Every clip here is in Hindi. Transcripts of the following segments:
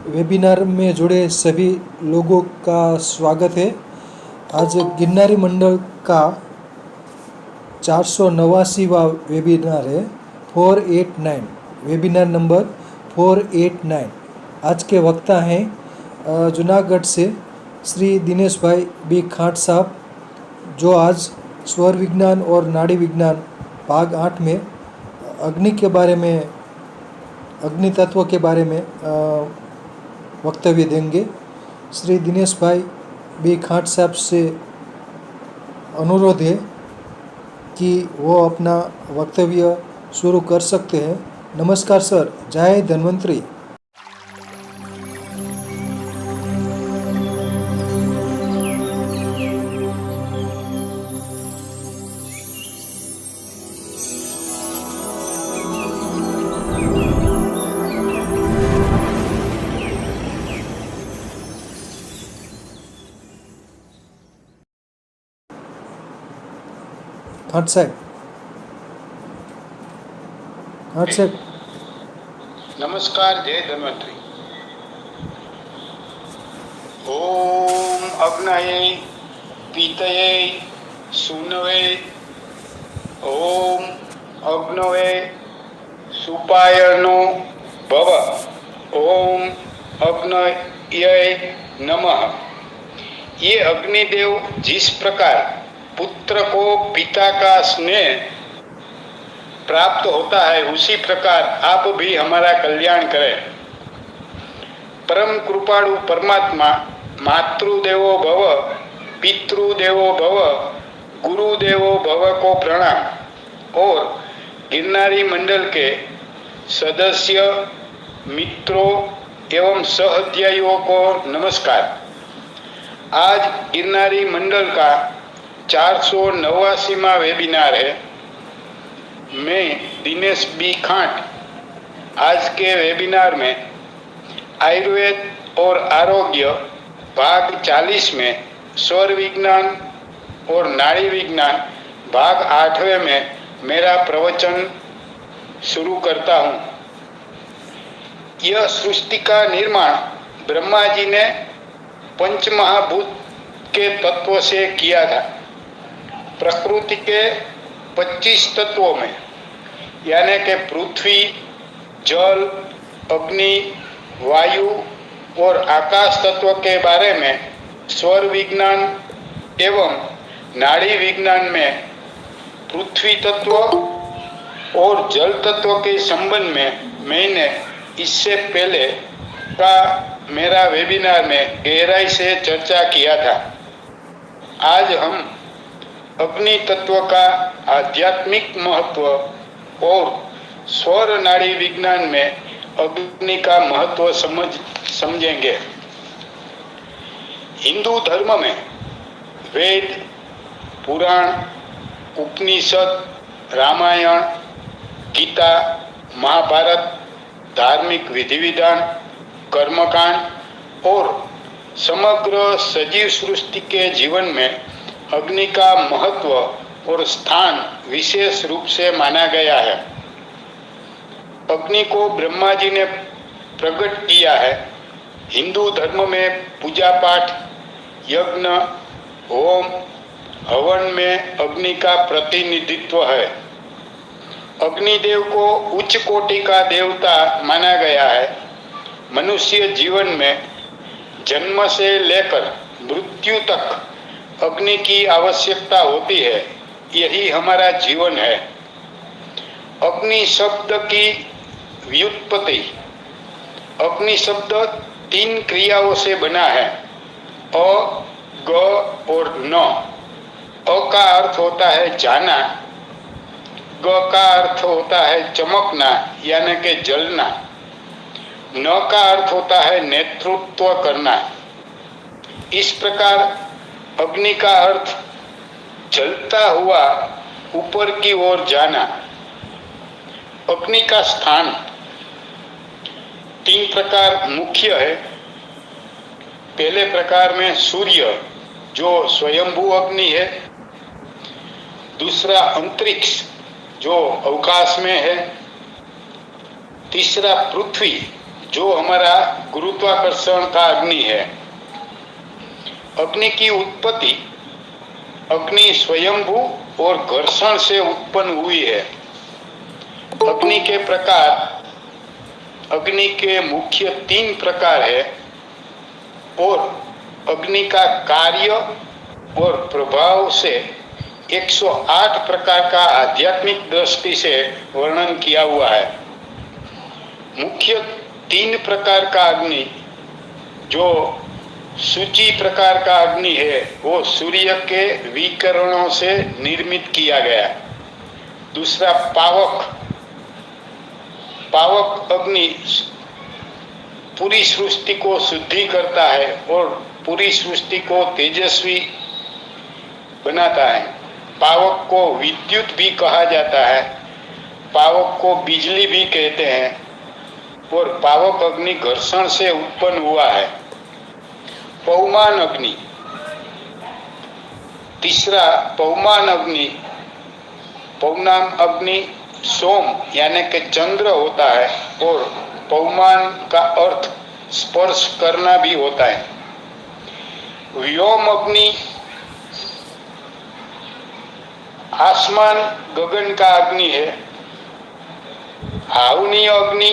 वेबिनार में जुड़े सभी लोगों का स्वागत है। आज गिरनारी मंडल का 489वां वेबिनार है, 489, वेबिनार नंबर 489। आज के वक्ता हैं जूनागढ़ से श्री दिनेश भाई बी खाट साहब, जो आज स्वर विज्ञान और नाड़ी विज्ञान भाग 8 में अग्नि के बारे में, अग्नि तत्व के बारे में वक्तव्य देंगे। श्री दिनेश भाई बी खाट साहब से अनुरोध है कि वो अपना वक्तव्य शुरू कर सकते हैं। नमस्कार सर, जय धन्वंतरी। खाट साहब, नमस्कार, जय धन्वंतरी। ओम अग्नये पीतये सूनवे, ओम अग्नवे सुपायनो भव, ओम अग्नये नमः। ये अग्निदेव जिस प्रकार पुत्र को पिता का स्नेह प्राप्त होता है, उसी प्रकार आप भी हमारा कल्याण करें। परम कृपाळु परमात्मा मातृदेवो भव, पितृदेवो भव, गुरुदेवो भव को प्रणाम और गिरनारी मंडल के सदस्य, मित्रों एवं सहध्यायियों को नमस्कार। आज गिरनारी मंडल का 489वां वेबिनार है। मैं दिनेश बी खाट आज के वेबिनार में आयुर्वेद और आरोग्य भाग 40 में स्वर विज्ञान और नाड़ी विज्ञान भाग 8वें में मेरा प्रवचन शुरू करता हूँ। यह सृष्टि का निर्माण ब्रह्मा जी ने पंचमहाभूत के तत्व से किया था। प्रकृति के 25 तत्वों में, यानी कि पृथ्वी, जल, अग्नि, वायु और आकाश तत्व के बारे में स्वर विज्ञान एवं नाड़ी विज्ञान में पृथ्वी तत्व और जल तत्व के संबंध में मैंने इससे पहले का मेरा वेबिनार में गहराई से चर्चा किया था। आज हम अग्नि तत्व का आध्यात्मिक महत्व और स्वर नाड़ी विज्ञान में अग्नि का महत्व समझेंगे। हिंदू धर्म में वेद, पुराण, उपनिषद, रामायण, गीता, महाभारत, धार्मिक विधि विधान, कर्मकांड और समग्र सजीव सृष्टि के जीवन में अग्नि का महत्व और स्थान विशेष रूप से माना गया है। अग्नि को ब्रह्मा जी ने प्रकट किया है। हिंदू धर्म में पूजा पाठ, यज्ञ, होम, हवन में अग्नि का प्रतिनिधित्व है। अग्निदेव को उच्च कोटि का देवता माना गया है। मनुष्य जीवन में जन्म से लेकर मृत्यु तक अग्नि की आवश्यकता होती है। यही हमारा जीवन है। अग्नि शब्द की व्युत्पत्ति, अग्नि शब्द 3 क्रियाओं से बना है, अ, ग और न। अ का अर्थ होता है जाना, ग का अर्थ होता है चमकना यानी कि जलना, न का अर्थ होता है नेतृत्व करना। इस प्रकार अग्नि का अर्थ जलता हुआ ऊपर की ओर जाना। अग्नि का स्थान 3 प्रकार मुख्य है। पहले प्रकार में सूर्य जो स्वयंभू अग्नि है, दूसरा अंतरिक्ष जो अवकाश में है, तीसरा पृथ्वी जो हमारा गुरुत्वाकर्षण का अग्नि है। अग्नि की उत्पत्ति अग्नि स्वयंभू और घर्षण से उत्पन्न हुई है। अग्नि के प्रकार, अग्नि के मुख्य 3 प्रकार है और अग्नि का कार्य और प्रभाव से 108 प्रकार का आध्यात्मिक दृष्टि से वर्णन किया हुआ है। मुख्य 3 प्रकार का अग्नि, जो सूची प्रकार का अग्नि है, वो सूर्य के विकिरणों से निर्मित किया गया। दूसरा पावक, पावक अग्नि पूरी सृष्टि को शुद्धि करता है और पूरी सृष्टि को तेजस्वी बनाता है। पावक को विद्युत भी कहा जाता है, पावक को बिजली भी कहते हैं और पावक अग्नि घर्षण से उत्पन्न हुआ है। पवमान अग्नि, तीसरा पवमान अग्नि, पवनाम अग्नि सोम यानी कि चंद्र होता है और पवमान का अर्थ स्पर्श करना भी होता है। व्योम अग्नि आसमान गगन का अग्नि है। हावनीय अग्नि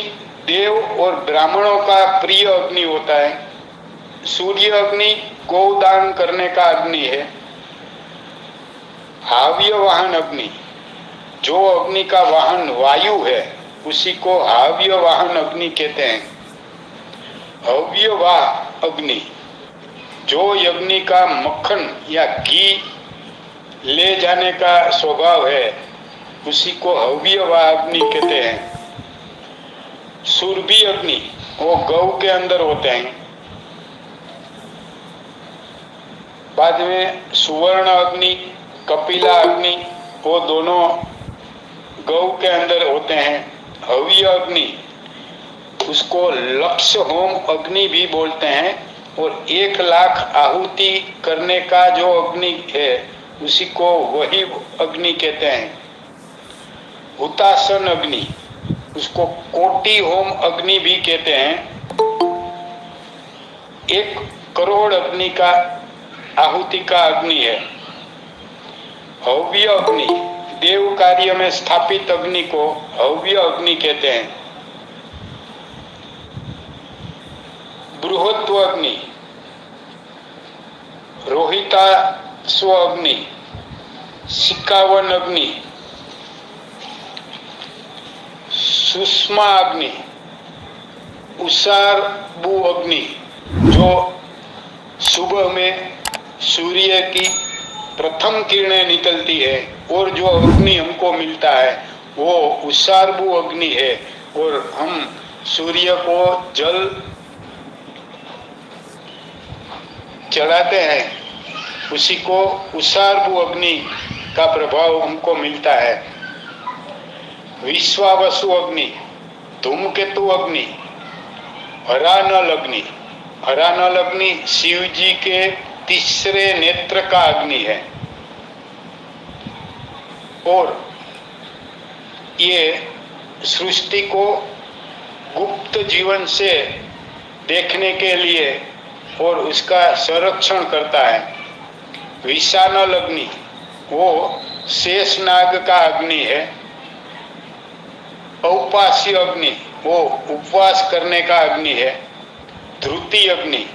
देव और ब्राह्मणों का प्रिय अग्नि होता है। सूर्य अग्नि गोदान करने का अग्नि है। हाव्य वाहन अग्नि, जो अग्नि का वाहन वायु है उसी को हाव्य वाहन अग्नि कहते हैं। हव्यवाह अग्नि, जो अग्नि का मक्खन या घी ले जाने का स्वभाव है उसी को हव्यवाह अग्नि कहते हैं। सुरभि अग्नि, वो गौ के अंदर होते हैं। बाद में सुवर्ण अग्नि, कपिला अग्नि, वो दोनों गौ के अंदर होते हैं। हव्य अग्नि, उसको लक्ष्य होम अग्नि भी बोलते हैं और 1 लाख आहुति करने का जो अग्नि है उसी को वही अग्नि कहते हैं। हुतासन अग्नि, उसको कोटि होम अग्नि भी कहते हैं। 1 करोड़ अग्नि का आहुति का अग्नि है। हव्य अग्नि, देव कार्य में स्थापित अग्नि को हव्य अग्नि कहते हैं। बृहत्व अग्नि, रोहिता स्व अग्नि, सिक्कावन अग्नि, सुषमा अग्नि, उषारबु अग्नि, जो सुबह में सूर्य की प्रथम किरणें निकलती है और जो अग्नि हमको मिलता है वो उषारबु अग्नि है और हम सूर्य को जल चढ़ाते हैं, उसी को उषारबु अग्नि का प्रभाव हमको मिलता है। विश्वावसु अग्नि, धूमकेतु अग्नि, हरानल अग्नि, हरानल अग्नि शिव जी के तीसरे नेत्र का अग्नि है और ये सृष्टि को गुप्त जीवन से देखने के लिए और उसका संरक्षण करता है। विषानल अग्नि, वो शेषनाग का अग्नि है। औपास्य अग्नि, वो उपवास करने का अग्नि है। ध्रुति अग्नि,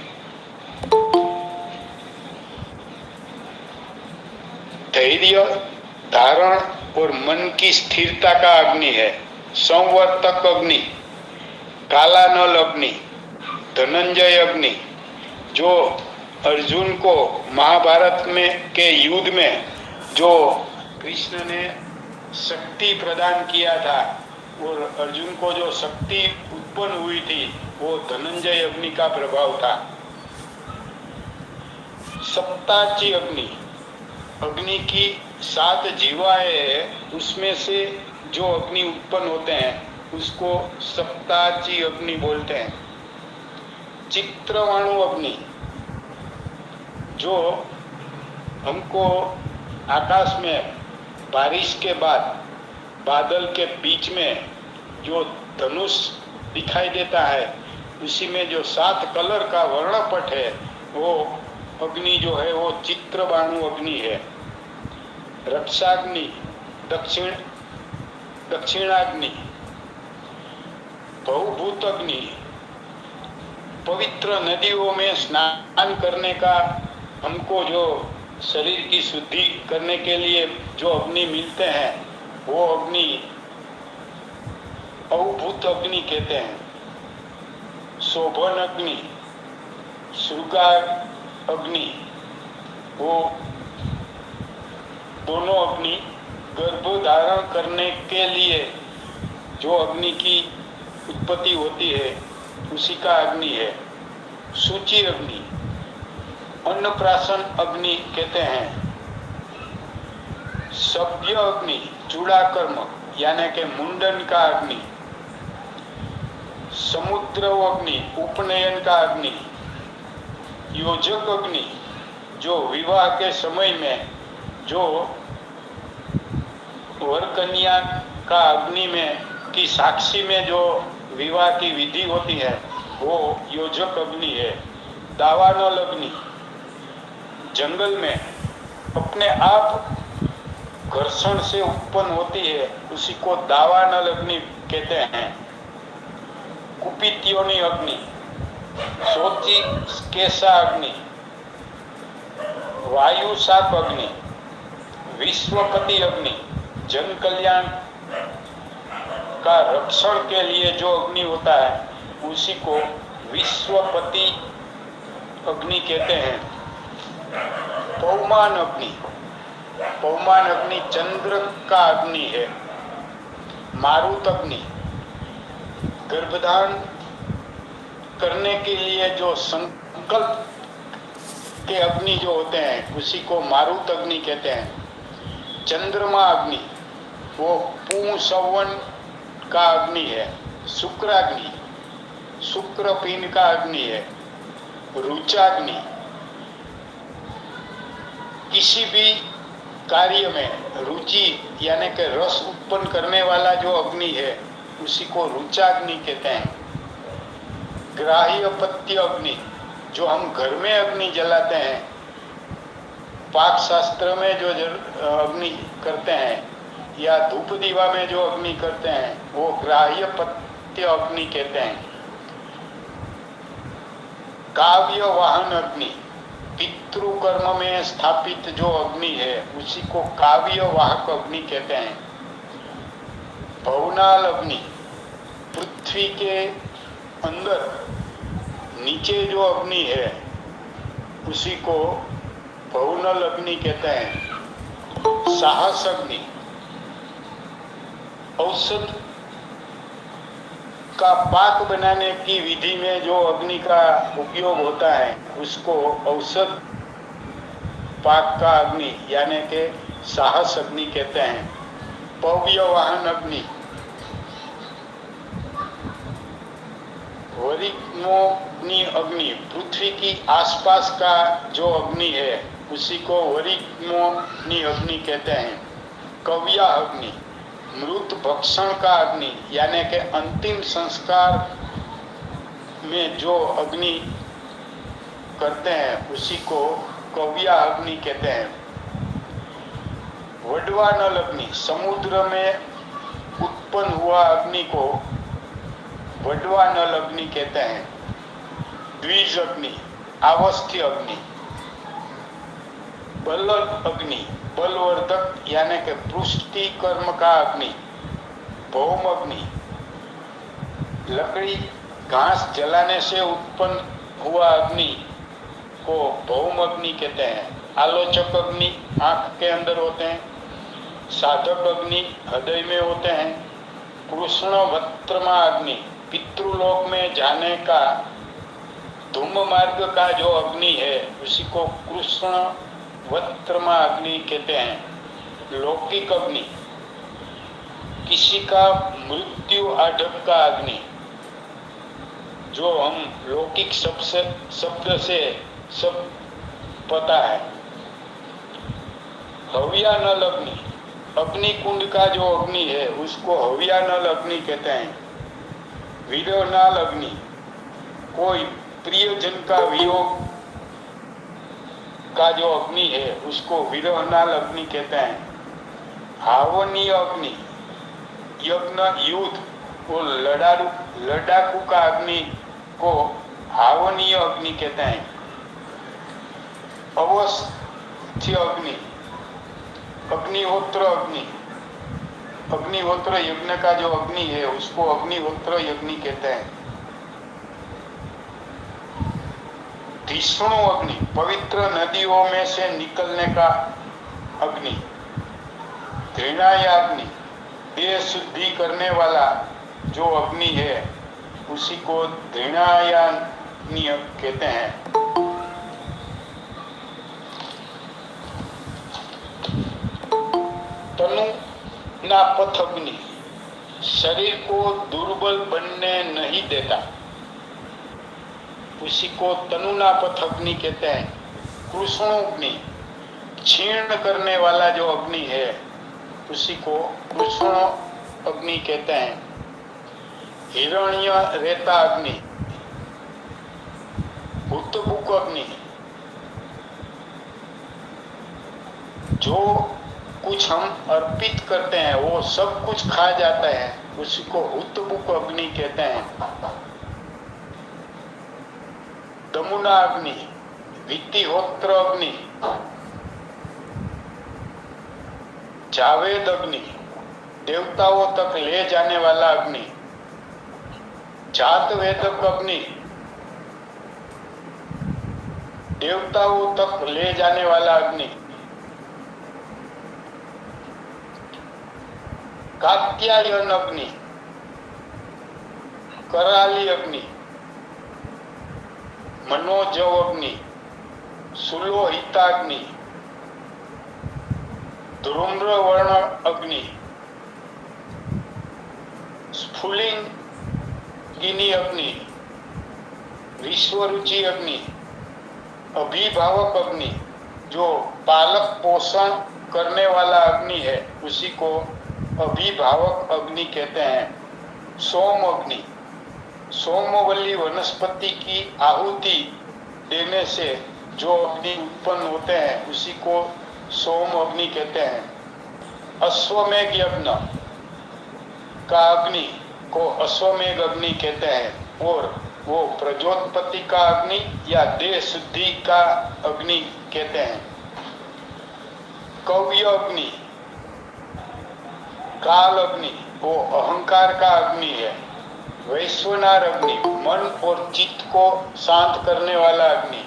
धैर्य धारण और मन की स्थिरता का अग्नि है। संवर्तक अग्नि, कालानल अग्नि, धनंजय अग्नि, जो अर्जुन को महाभारत में के युद्ध में जो कृष्ण ने शक्ति प्रदान किया था और अर्जुन को जो शक्ति उत्पन्न हुई थी वो धनंजय अग्नि का प्रभाव था। सप्ताची अग्नि, अग्नि की 7 जीवाएं हैं, उसमें से जो अग्नि उत्पन्न होते हैं उसको सप्ताची अग्नि बोलते हैं। चित्रवाणु अग्नि, जो हमको आकाश में बारिश के बाद बादल के बीच में जो धनुष दिखाई देता है उसी में जो 7 कलर का वर्णपट है वो अग्नि जो है वो चित्रबाणु अग्नि है। रक्षाग्नि, दक्षिणाग्नि, भवभूत अग्नि, पवित्र नदियों में स्नान करने का हमको जो शरीर की शुद्धि करने के लिए जो अग्नि मिलते हैं वो अग्नि अवभूत अग्नि कहते हैं। शोभन अग्नि, श्रृंगार अग्नि, वो दोनों अग्नि गर्भ धारण करने के लिए जो अग्नि की उत्पत्ति होती है उसी का अग्नि है। सूची अग्नि, अन्नप्राशन अग्नि कहते हैं। सभ्य अग्नि, चूड़ाकर्म यानी के मुंडन का अग्नि। समुद्र अग्नि, उपनयन का अग्नि। योजक अग्नि, जो विवाह के समय में जो वर कन्या का अग्नि में की साक्षी में जो विवाह की विधि होती है वो योजक अग्नि है। दावानल अग्नि, जंगल में अपने आप घर्षण से उत्पन्न होती है उसी को दावानल अग्नि कहते हैं। कुपित्योनि अग्नि, सोची केसा अग्नि, वायु शाप अग्नि, विश्वपति अग्नि, जन कल्याण का रक्षण के लिए जो अग्नि होता है उसी को विश्वपति अग्नि कहते हैं। पौमान अग्नि, पौमान अग्नि चंद्र का अग्नि है। मारुत अग्नि, गर्भधान करने के लिए जो संकल्प के अग्नि जो होते हैं उसी को मारुत अग्नि कहते हैं। चंद्रमा अग्नि, वो पुंसवन का अग्नि है। शुक्राग्नि, शुक्रपिंड का अग्नि है। रुचाग्नि, किसी भी कार्य में रुचि यानी कि रस उत्पन्न करने वाला जो अग्नि है उसी को रुचाग्नि कहते हैं। ग्राह्यपत्य अग्नि, जो हम घर में अग्नि जलाते हैं, पाक शास्त्र में जो अग्नि करते हैं या धूप दीवा में जो अग्नि करते हैं वो ग्राह्यपत्य अग्नि कहते हैं। काव्य वाहन अग्नि, पितृकर्म में स्थापित जो अग्नि है उसी को काव्य वाहक अग्नि कहते हैं। भवनाल अग्नि, पृथ्वी के अंदर नीचे जो अग्नि है उसी को भवनल अग्नि कहते हैं। साहस अग्नि, औषध का पाक बनाने की विधि में जो अग्नि का उपयोग होता है उसको औषध पाक का अग्नि यानी के साहस अग्नि कहते हैं। पव्यवाहन अग्नि, वरिग्मोग्नि अग्नि, पृथ्वी की आसपास का जो अग्नि है उसी को वरिग्मोग्नि अग्नि कहते हैं। कव्या अग्नि, मृत भक्षण का अग्नि यानी के अंतिम संस्कार में जो अग्नि करते हैं उसी को कव्या अग्नि कहते हैं। वडवानल अग्नि, समुद्र में उत्पन्न हुआ अग्नि को वडवानल अग्नि कहते हैं। द्विज अग्नि, आवस्थ्य अग्नि। बल अग्नि, बलवर्धक यानी के पुष्टि कर्म का अग्नि। भौम अग्नि, लकड़ी घास जलाने से उत्पन्न हुआ अग्नि को भौम अग्नि कहते हैं। आलोचक अग्नि आंख के अंदर होते हैं। साधक अग्नि हृदय में होते हैं। कृष्ण वत्रमा अग्नि, पितृलोक में जाने का धूम मार्ग का जो अग्नि है उसी को कृष्ण वत्रमा अग्नि कहते हैं। लौकिक अग्नि, किसी का मृत्यु आढक का अग्नि, जो हम लौकिक शब्द से सब पता है। हव्यानल अग्नि, अग्नि कुंड का जो अग्नि है उसको हव्यानल अग्नि कहते हैं। वीरोनाल अग्नि, कोई प्रियजन का वियोग का जो अग्नि है उसको विरहनाल अग्नि कहते हैं। हावनीय अग्नि, यज्ञ युद्ध और लड़ाकू का अग्नि को हावनीय अग्नि कहते हैं। अवस्थ्य अग्नि, अग्निहोत्र अग्नि, अग्निहोत्र यज्ञ का जो अग्नि है उसको अग्निहोत्र यज्ञ कहते हैं। विष्णु अग्नि, पवित्र नदियों में से निकलने का अग्नि। घृणायाग्नि, देह शुद्धि करने वाला जो अग्नि है उसी को घृणायाग्नि कहते हैं। तनु नापथ अग्नि, शरीर को दुर्बल बनने नहीं देता, उसी को तनुनापथ अग्नि कहते हैं। कृष्णोग्नि, क्षीण करने वाला जो अग्नि है उसी को कृष्ण अग्नि कहते हैं। हिरण्य रेता अग्नि, हुतबुक अग्नि, जो कुछ हम अर्पित करते हैं वो सब कुछ खा जाता है, उसी को हुतबुक अग्नि कहते हैं। दमुना अग्नि, वित्तिहोत्र अग्नि, जावेद अग्नि, देवताओं तक ले जाने वाला अग्नि। जात वेदक अग्नि, देवताओं तक ले जाने वाला अग्नि। कात्यायन अग्नि, कराली अग्नि, मनोजव अग्नि, सुलोहिताग्नि, धूम्रवर्ण अग्नि, स्फुलिंगिनी अग्नि, विश्वरुचि अग्नि, अभिभावक अग्नि, जो पालक पोषण करने वाला अग्नि है उसी को अभिभावक अग्नि कहते हैं। सोम अग्नि, सोमवल्ली वनस्पति की आहुति देने से जो अग्नि उत्पन्न होते हैं उसी को सोम अग्नि कहते हैं। अश्वमेघ यज्ञ का अग्नि को अश्वमेघ अग्नि कहते हैं और वो प्रजोत्पत्ति का अग्नि या देह शुद्धि का अग्नि कहते हैं। कव्य अग्नि, काल अग्नि वो अहंकार का अग्नि है। वैश्वनार अग्नि, मन और चित्त को शांत करने वाला अग्नि।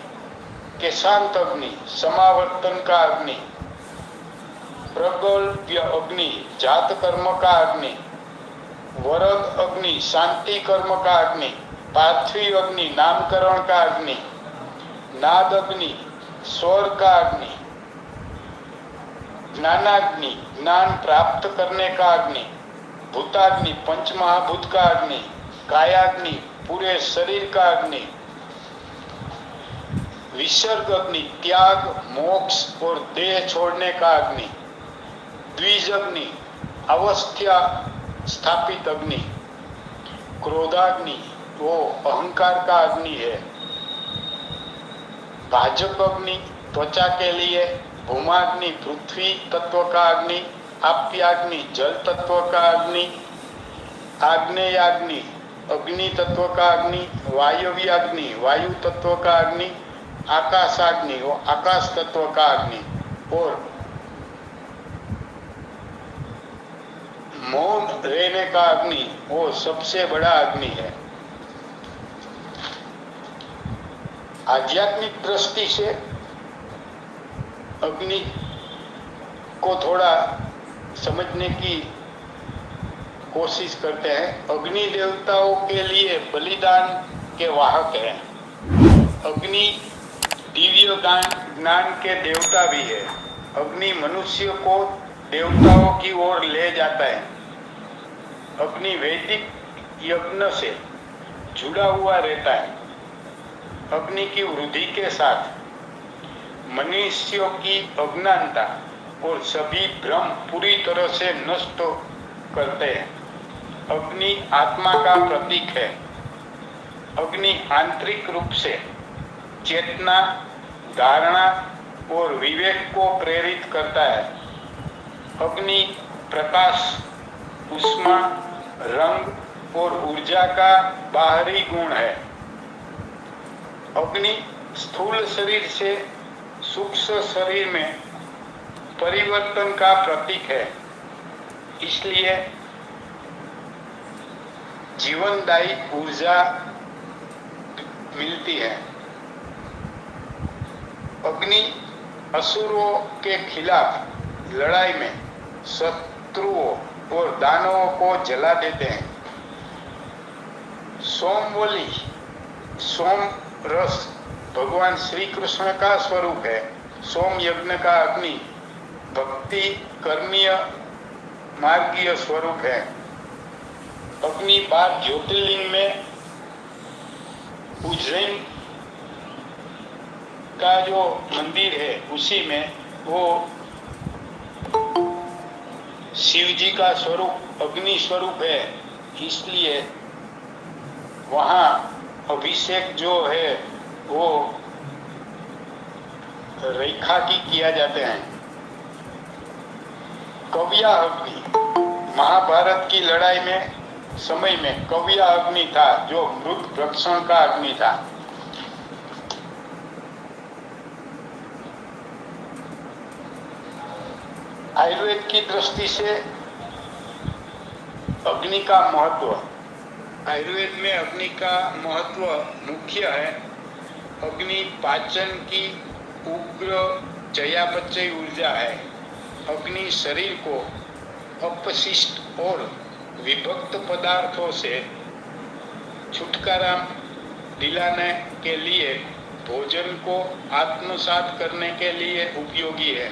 केशांत अग्नि, समावर्तन का अग्नि। प्रगल्भ्य अग्नि, जात कर्म का अग्नि। वरद अग्नि, शांति कर्म का अग्नि। पार्थिव अग्नि, नामकरण का अग्नि। नाद अग्नि, स्वर का अग्नि। ज्ञानाग्नि, ज्ञान प्राप्त करने का अग्नि। भूताग्नि, पंचमहाभूत का अग्नि। कायाग्नि, पूरे शरीर का अग्नि। विसर्ग अग्नि, त्याग, मोक्ष और देह छोड़ने का अग्नि। द्विज अग्नि, अवस्था स्थापित अग्नि। क्रोधाग्नि, वो अहंकार का अग्नि है। भाजक अग्नि, त्वचा के लिए। भूमाग्नि, पृथ्वी तत्व का अग्नि। आप्याग्नि, जल तत्व का अग्नि। आग्नेयाग्नि, अग्नि तत्व का अग्नि। वायव्याग्नि, वायु तत्व का अग्नि। आकाशाग्नि, वो आकाश तत्व का अग्नि। और मौन रहने का अग्नि वो सबसे बड़ा अग्नि है। आध्यात्मिक दृष्टि से अग्नि को थोड़ा समझने की कोशिश करते हैं। अग्नि देवताओं के लिए बलिदान के वाहक है। अग्नि दिव्य ज्ञान के देवता भी है। अग्नि मनुष्य को देवताओं की ओर ले जाता है। अग्नि वैदिक यज्ञ से जुड़ा हुआ रहता है। अग्नि की वृद्धि के साथ मनुष्यों की अज्ञानता और सभी भ्रम पूरी तरह से नष्ट करते हैं। अग्नि आत्मा का प्रतीक है। अग्नि आंतरिक रूप से चेतना, धारणा और विवेक को प्रेरित करता है। अग्नि प्रकाश, उष्मा, रंग और ऊर्जा का बाहरी गुण है। अग्नि स्थूल शरीर से सूक्ष्म शरीर में परिवर्तन का प्रतीक है, इसलिए जीवनदायी ऊर्जा मिलती है। अग्नि असुरों के खिलाफ लड़ाई में शत्रुओं और दानवों को जला देते हैं। सोमवली, सोम रस भगवान श्री कृष्ण का स्वरूप है। सोम यज्ञ का अग्नि भक्ति कर्मीय मार्गीय स्वरूप है। अग्नि 12 ज्योतिर्लिंग में उज्जैन का जो मंदिर है उसी में वो शिव जी का स्वरूप अग्नि स्वरूप है, इसलिए वहाँ अभिषेक जो है वो रेखा की किया जाते हैं। कव्या अग्नि, महाभारत की लड़ाई में समय में कव्या अग्नि था जो मृत भक्षण का अग्नि था। आयुर्वेद की दृष्टि से अग्नि का महत्व, आयुर्वेद में अग्नि का महत्व मुख्य है। अग्नि पाचन की उग्र चयापचय ऊर्जा है। अग्नि शरीर को अपशिष्ट और विभक्त पदार्थों से छुटकारा दिलाने के लिए, भोजन को आत्मसात करने के लिए उपयोगी है।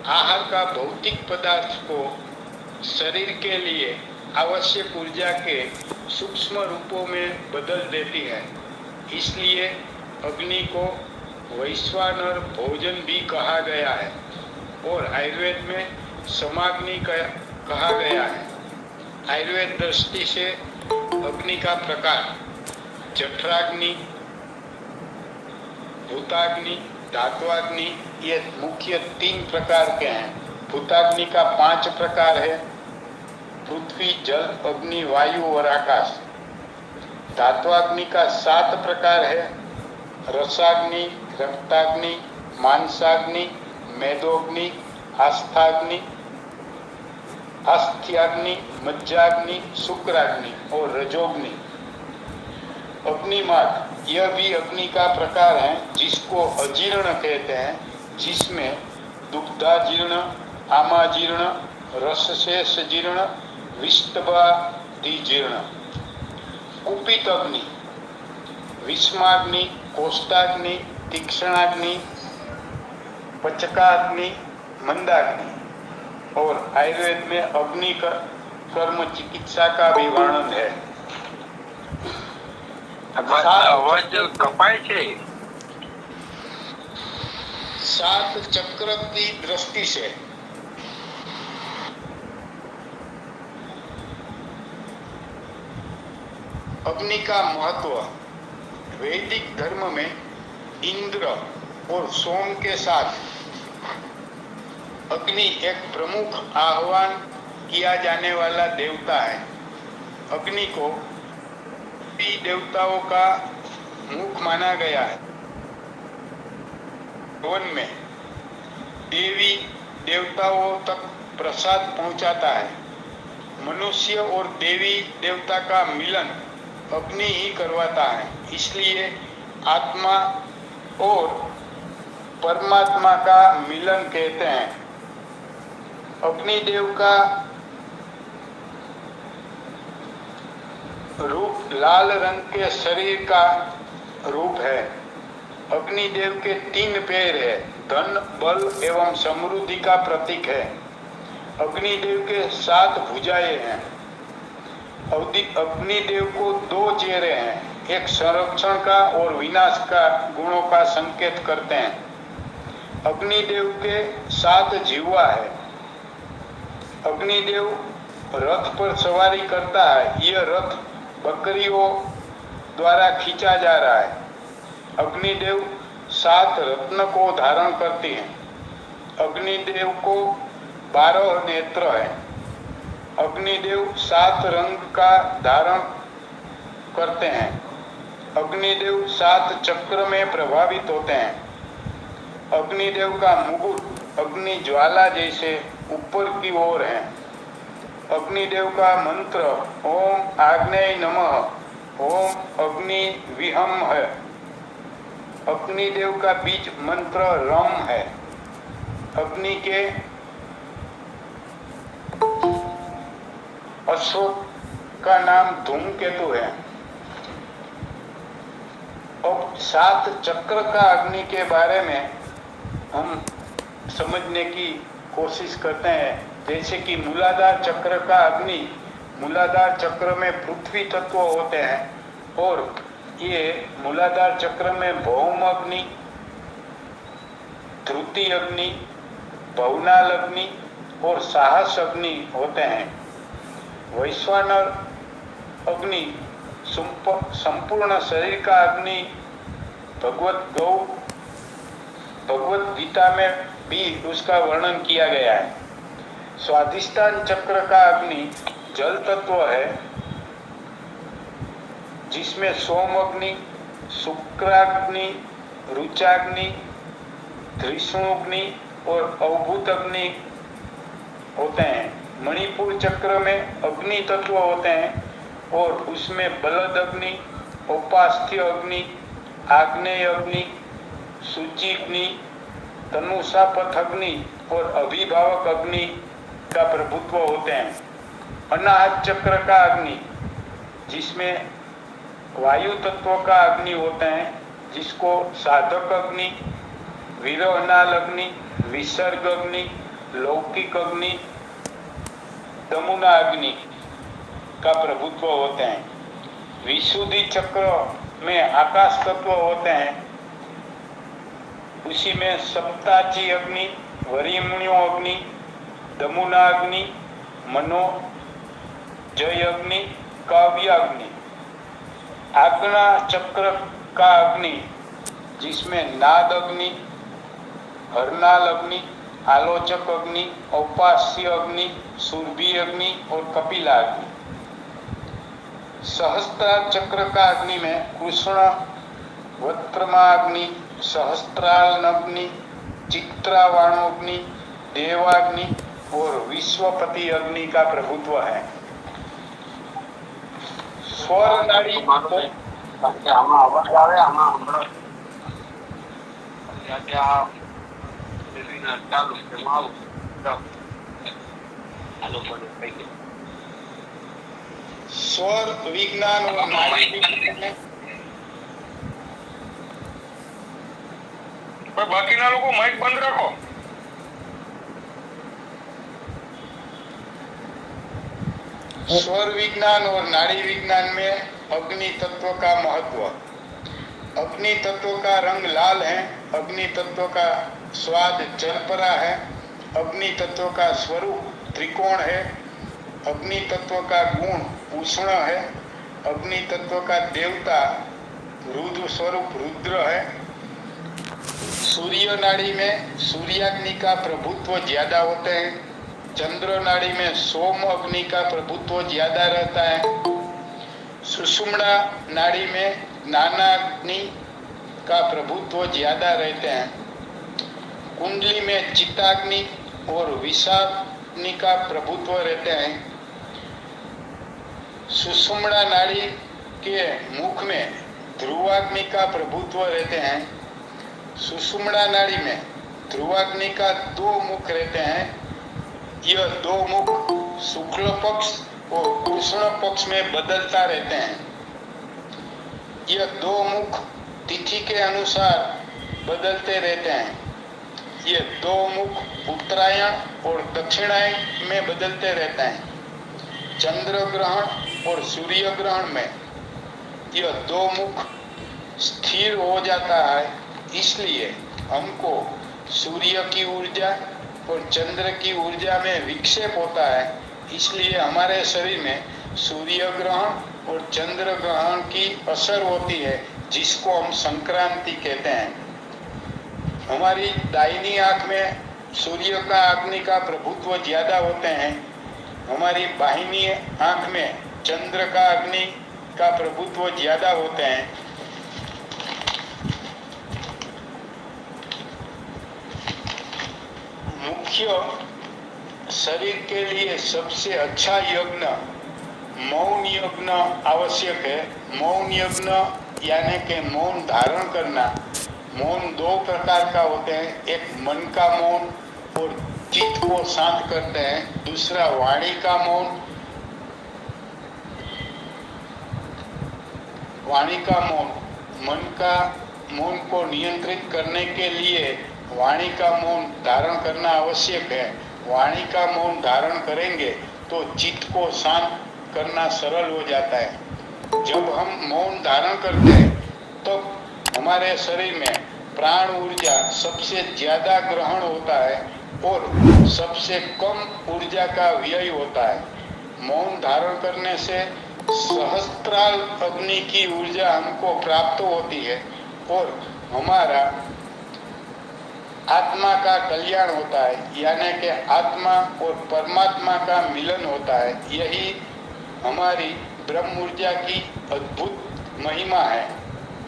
आहार का भौतिक पदार्थ को शरीर के लिए आवश्यक ऊर्जा के सूक्ष्म रूपों में बदल देती है, इसलिए अग्नि को वैश्वानर भोजन भी कहा गया है और आयुर्वेद में समाग्नि कहा गया है। आयुर्वेद दृष्टि से अग्नि का प्रकार जठराग्नि, भूताग्नि, धात्वाग्नि ये मुख्य 3 प्रकार के हैं। भूताग्नि का 5 प्रकार है, पृथ्वी, जल, अग्नि, वायु और आकाश। धात्वाग्नि का 7 प्रकार है, रसाग्नि, रक्ताग्नि, मांसाग्नि, मेदोग्नि, आस्थाग्नि, आस्थ्याग्नि, मज्जाग्नि, शुक्राग्नि और रजोग्नि। अग्निमार्ग यह भी अग्नि का प्रकार है जिसको अजीर्ण कहते हैं, जिसमें दुग्धाजीर्ण, आमाजीर्ण, रसशेष जीर्ण, विष्टभादि जीर्ण। कुपित अग्नि, विषमाग्नि, कोष्ठाग्नि, तीक्ष्णाग्नि, पचकाग्नि, मंदाग्नि। और आयुर्वेद में अग्नि कर्म चिकित्सा का भी वर्णन है। अवाज कपाय છે। 7 चक्र की दृष्टि से अग्नि का महत्व वैदिक धर्म में इंद्र और सोम के साथ अग्नि एक प्रमुख आह्वान किया जाने वाला देवता है। अग्नि को देवताओं का मुख माना गया है। वन में देवी देवताओं तक प्रसाद पहुंचाता है। मनुष्य और देवी देवता का मिलन अग्नि ही करवाता है, इसलिए आत्मा और परमात्मा का मिलन कहते हैं। अग्निदेव का रूप लाल रंग के शरीर का रूप है। अग्निदेव के 3 पैर है, धन, बल एवं समृद्धि का प्रतीक है। अग्निदेव के 7 भुजाएं हैं। अग्निदेव को 2 चेहरे हैं, एक संरक्षण का और विनाश का गुणों का संकेत करते हैं। अग्निदेव के 7 जिह्वा है। अग्निदेव रथ पर सवारी करता है। यह रथ बकरियों द्वारा खींचा जा रहा है। अग्निदेव 7 रत्न को धारण करती हैं। अग्निदेव को 12 नेत्र है। अग्निदेव 7 रंग का धारण करते हैं। अग्निदेव 7 चक्र में प्रभावित होते हैं। अग्निदेव का मुकुट अग्नि ज्वाला जैसे ऊपर की ओर है। अग्निदेव का मंत्र ओम आग्नेय नमः, ओम अग्नि विहम है। अग्निदेव का बीज मंत्र रम है। अग्नि के अश्व का नाम धूमकेतु है। अब 7 चक्र का अग्नि के बारे में हम समझने की कोशिश करते हैं। जैसे कि मूलाधार चक्र का अग्नि, मूलाधार चक्र में पृथ्वी तत्व होते हैं और ये मूलाधार चक्र में भौम अग्नि, ध्रुति अग्नि, भवनाल अग्नि और साहस अग्नि होते हैं। वैश्वानर अग्नि संपूर्ण शरीर का अग्नि भगवत गीता में भी उसका वर्णन किया गया है। स्वाधिष्ठान चक्र का अग्नि जल तत्व है, जिसमें सोम अग्नि, शुक्राग्नि, रुचाग्नि, धृष्णुग्नि और अवभूत अग्नि होते हैं। मणिपुर चक्र में अग्नि तत्व होते हैं और उसमें बलद अग्नि, उपास्थ्य अग्नि, आग्नेय अग्नि, सूचिग्नि, तनुषापथ अग्नि और अभिभावक अग्नि का प्रभुत्व होते हैं। अनाहत चक्र का अग्नि, जिसमें वायु तत्व का अग्नि होते हैं, जिसको साधक अग्नि, विरोहनाल अग्नि, विसर्ग अग्नि, लौकिक अग्नि, दमुना अग्नि का प्रभुत्व होते हैं। विशुद्धि चक्र में आकाश तत्व होते हैं, उसी में सप्ताची अग्नि, वरिमण्यो अग्नि, दमुना अग्नि, मनो जय अग्नि, काव्य अग्नि। आग्ना चक्र का अग्नि, जिसमें नाद अग्नि, हरनाल अग्नि, आलोचक अग्नि, औपास्य अग्नि, सुरभि अग्नि और कपिला अग्नि। सहस्त्रार चक्र का अग्नि में कृष्ण वत्रमा अग्नि, सहस्त्राल अग्नि, चित्रावाणो अग्नि, देवाग्नि और विश्वपति अग्नि का प्रभुत्व है। स्वर नाड़ी स्वर विज्ञान और नाड़ी विज्ञान में બાકીના લોકો માઇક બંધ રાખો। स्वर विज्ञान और नाड़ी विज्ञान में अग्नि तत्व का महत्व। अग्नि तत्व का रंग लाल है। अग्नि तत्व का स्वाद जलपरा है। अग्नि तत्व का स्वरूप त्रिकोण है। अग्नि तत्व का गुण उष्ण है। अग्नि तत्व का देवता रुद्र स्वरूप रुद्र है। सूर्य नाड़ी में सूर्याग्नि का प्रभुत्व ज्यादा होते हैं। चंद्र नाड़ी में सोम अग्नि का प्रभुत्व ज्यादा रहता है। सुषुम्ना नाड़ी में ज्ञानाग्नि का प्रभुत्व ज्यादा रहते हैं। कुंडली में चित्ताग्नि और विषाग्नि का प्रभुत्व रहते हैं। सुषुम्ना नाड़ी के मुख में ध्रुवाग्नि का प्रभुत्व रहते हैं। सुषुम्ना नाड़ी में ध्रुवाग्नि का 2 मुख रहते हैं। यह 2 मुख शुक्ल पक्ष और कृष्ण पक्ष में बदलता रहते हैं। यह 2 मुख तिथि के अनुसार बदलते रहते हैं। ये 2 मुख उत्तरायण और दक्षिणायन में बदलते रहते हैं। चंद्र ग्रहण और सूर्य ग्रहण में यह 2 मुख स्थिर हो जाता है। इसलिए हमको सूर्य की ऊर्जा और चंद्र की ऊर्जा में विक्षेप होता है। इसलिए हमारे शरीर में सूर्य ग्रहण और चंद्र ग्रहण की असर होती है, जिसको हम संक्रांति कहते हैं। हमारी दाहिनी आंख में सूर्य का अग्नि का प्रभुत्व ज्यादा होते हैं, हमारी बाहिनी आंख में चंद्र का अग्नि का प्रभुत्व ज्यादा होते हैं। मुख्य शरीर के लिए सबसे अच्छा यज्ञ मौन यज्ञ आवश्यक है। मौन यज्ञ यानी कि मौन धारण करना। मौन दो प्रकार का होते हैं, एक मन का मौन और चित्त को शांत करते हैं, दूसरा वाणी का मौन। वाणी का मौन, मन का मौन को नियंत्रित करने के लिए वाणी का मौन धारण करना आवश्यक है। वाणी का मौन धारण करेंगे तो चित्त को शांत करना सरल हो जाता है। जब हम मौन धारण करते हैं तब हमारे शरीर में प्राण ऊर्जा सबसे ज्यादा ग्रहण होता है और सबसे कम ऊर्जा का व्यय होता है। मौन धारण करने से सहस्त्रार अग्नि की ऊर्जा हमको प्राप्त होती है और हमारा आत्मा का कल्याण होता है, यानी कि आत्मा और परमात्मा का मिलन होता है। यही हमारी ब्रह्म ऊर्जा की अद्भुत महिमा है।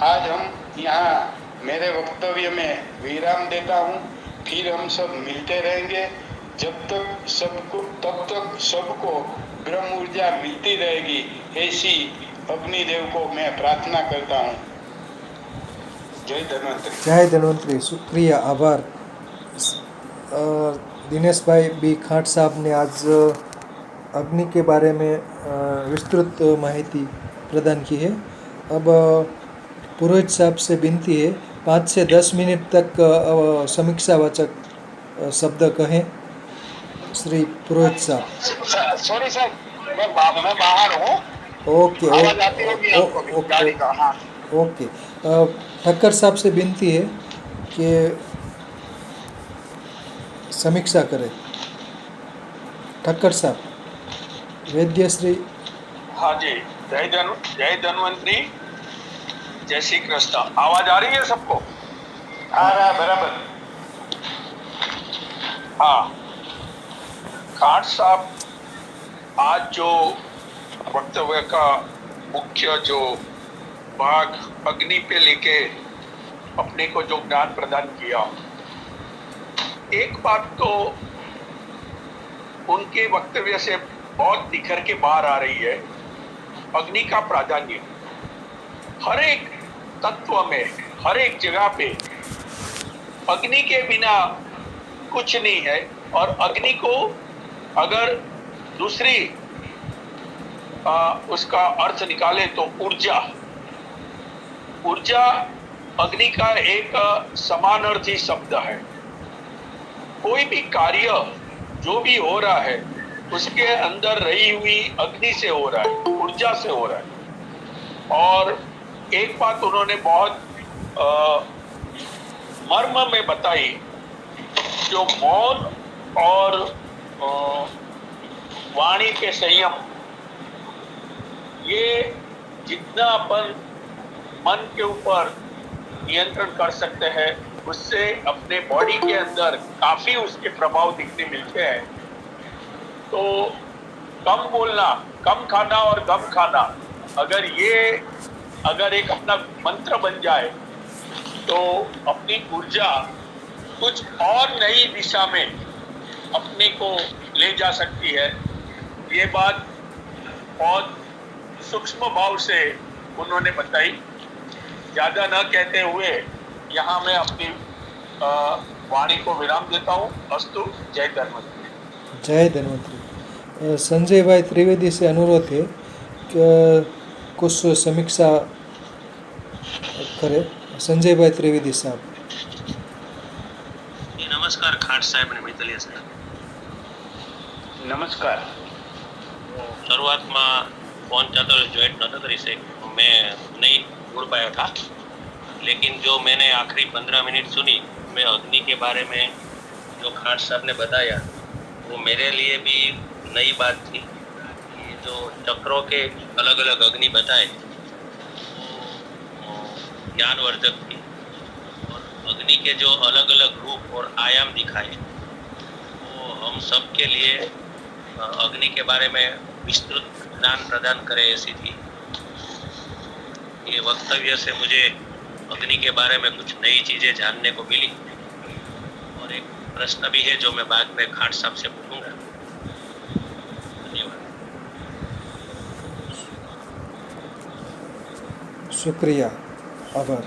आज हम यहाँ मेरे वक्तव्य में विराम देता हूँ, फिर हम सब मिलते रहेंगे। तब तक सबको ब्रह्म ऊर्जा मिलती रहेगी, ऐसी अग्निदेव को मैं प्रार्थना करता हूँ। जय धन्वंतरी। जय धन्वंतरी। शुक्रिया, आभार। दिनेश भाई बी खाट साहब ने आज अग्नि के बारे में विस्तृत माहिती प्रदान की है। अब पुरोहित साहब से विनती है 5 से 10 मिनट तक समीक्षावाचक शब्द कहें। श्री पुरोहित साहब। सॉरी सर, मैं बाहर हूँ। ओके आवाज आती होगी आपको भी, गाड़ी का। हाँ ओके। ठक्कर साहब से विनती है कि समीक्षा करें। ठक्कर साहब, वैद्य श्री। हाँ जी, जय धन्वंतरी, जय श्री कृष्ण। आवाज आ रही है सबको? आ रहा है बराबर। हाँ, खाट साहब आज जो वक्तव्य का मुख्य जो भाग अग्नि पे लेके अपने को जो ज्ञान प्रदान किया, एक बात तो उनके वक्तव्य से बहुत निखर के बाहर आ रही है, अग्नि का प्राधान्य हर एक तत्व में, हर एक जगह पे अग्नि के बिना कुछ नहीं है। और अग्नि को अगर दूसरी उसका अर्थ निकाले तो ऊर्जा अग्नि का एक समानार्थी शब्द है। कोई भी कार्य जो भी हो रहा है उसके अंदर रही हुई अग्नि से हो रहा है, ऊर्जा से हो रहा है। और एक बात उन्होंने बहुत मर्म में बताई, जो मौन और वाणी पे संयम, ये जितना अपन मन के ऊपर नियंत्रण कर सकते हैं उससे अपने बॉडी के अंदर काफी उसके प्रभाव दिखने मिलते हैं। तो कम बोलना, कम खाना और गम खाना, अगर एक अपना मंत्र बन जाए तो अपनी ऊर्जा कुछ और नई दिशा में अपने को ले जा सकती है। ये बात बहुत सूक्ष्म भाव से उन्होंने बताई। ज़्यादा न कहते हुए यहाँ मैं अपनी वाणी को विराम देता हूँ। अस्तु। जय धन्वंतरी। जय धन्वंतरी। संजय भाई त्रिवेदी से अनुरोध है कि कुछ समीक्षा करे। संजय भाई त्रिवेदी साहब। नमस्कार ખાટ સાહેબ અને મિતલિયા સાહેબ. नमस्कार। શરૂઆતમાં फोन चाहता ज्वाइंट नता करी से मैं नहीं जुड़ पाया था, लेकिन जो मैंने आखिरी 15 मिनट सुनी, मैं अग्नि के बारे में जो खाट साहब ने बताया वो मेरे लिए भी नई बात थी। जो चक्रों के अलग अलग अग्नि बताए वो ज्ञानवर्धक थी, और अग्नि के जो अलग अलग रूप और आयाम दिखाए वो हम सब के लिए अग्नि के बारे में विस्तृत ज्ञान प्रदान करे ऐसी थी। ये वक्तव्य से मुझे अग्नि के बारे में कुछ नई चीजें जानने को मिली, और एक प्रश्न भी है जो मैं बाद में खाट साहब से पूछूंगा। धन्यवाद। शुक्रिया, आभार।